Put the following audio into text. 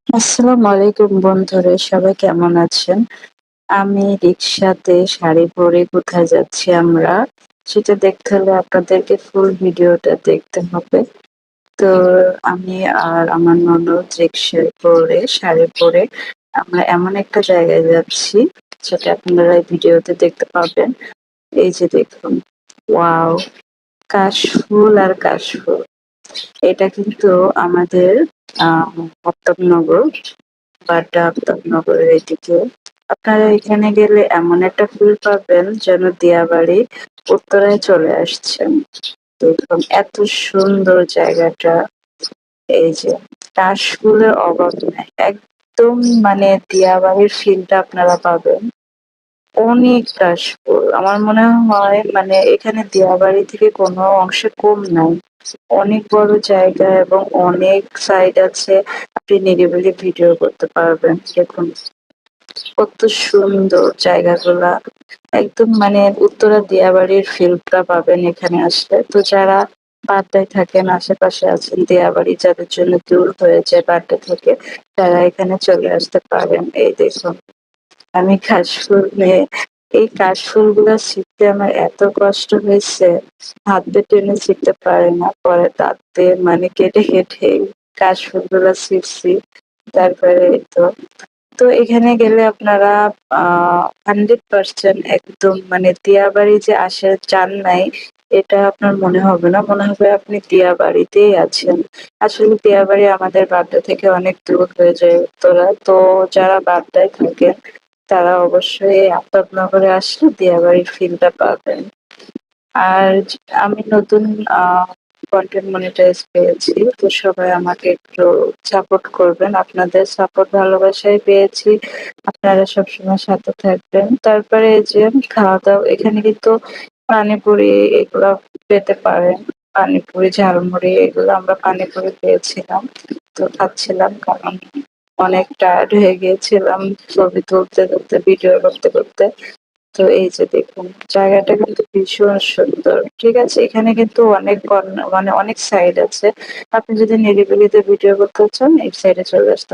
আসসালামু আলাইকুম বন্ধুরা, সবাই কেমন আছেন? আমি রিক্সাতে শাড়ি পরে কোথায় যাচ্ছি আমরা, সেটা দেখতে হলে আপনাদেরকে ফুল ভিডিওটা দেখতে হবে। তো আমি আর আমার ননদ রিক্সায় করে শাড়ি পরে আমরা এমন একটা জায়গায় যাচ্ছি, যেটা আপনারা এই ভিডিওতে দেখতে পাবেন। এই যে দেখুন, ওয়াও! কাশফুল আর কাশফুল। এটা কিন্তু আমাদের আ আফতাবনগর বাড্ডা আফতাবনগরের এদিকে। আপনারা এখানে গেলে এমন একটা ফিল পাবেন যেন দিয়াবাড়ি উত্তরায় চলে আসছেন। দেখুন এত সুন্দর জায়গাটা। এই যে কাশফুলের অভাব নাই। একদম মানে দিয়াবাড়ির ফিলটা আপনারা পাবেন। অনেক কাশফুল। আমার মনে হয় মানে এখানে দিয়াবাড়ি থেকে কোনো অংশে কম নাই। অনেক বড় জায়গা এবং অনেক সাইড আছে। আপনি নিরিবিলি ভিডিও করতে পারবেন। দেখুন কত সুন্দর জায়গাগুলা। একদম মানে উত্তরা দিয়াবাড়ির ফিলটা পাবেন এখানে আসলে। তো যারা বাড্ডায় থাকেন, আশেপাশে আছেন, দিয়াবাড়ি যাদের জন্য দূর হয়ে যায় বাড্ডা থেকে, তারা এখানে চলে আসতে পারেন। এই দেখুন, আমি কাশফুল নিয়ে এই কাশফুলগুলা ছিঁড়তে আমার এত কষ্ট হয়েছে, হাত দিয়ে টেনে ছিঁড়তে পারি না। পরে দাঁত দিয়ে মানে কেটে কেটে কাশফুলগুলা ছিঁড়ছি। তারপরে তো এখানে গেলে আপনারা 100% একদম মানে দিয়াবাড়ি যে চান নাই, এটা আপনার মনে হবে না। মনে হবে আপনি দিয়াবাড়িতেই আছেন। আসলে দিয়াবাড়ি আমাদের বাড্ডা থেকে অনেক দূর হয়ে যায় উত্তরা। তো যারা বাড্ডায় থাকেন তারা অবশ্যই আফতাবনগরে আসলে দিয়াবাড়ির ফিলটা পাবেন। আর আমি নতুন আ কনটেন্ট মনিটাইজ পেয়েছি। তো সবাই আমাকে একটু সাপোর্ট করবেন। আপনাদের সাপোর্ট ভালোবাসাই পেয়েছি। আপনারা সবসময় সাথে থাকবেন। তারপরে এই যে খাওয়া-দাওয়া এখানে কিন্তু পানিপুরি এগুলা পেতে পারেন। পানিপুরি, ঝালমুড়ি এগুলো আমরা পানিপুরি পেয়েছিলাম। তো খাচ্ছিলাম কারণ অনেক টায়ার্ড হয়ে গিয়েছিলাম ছবি তুলতে, ভিডিও করতে। তো এই যে দেখুন, জায়গাটা কিন্তু ভীষণ সুন্দর। ঠিক আছে? এখানে কিন্তু অনেক মানে অনেক সাইড আছে। আপনি যদি নিরিবিলিতে ভিডিও করতে চান এই সাইডে চলে আসতে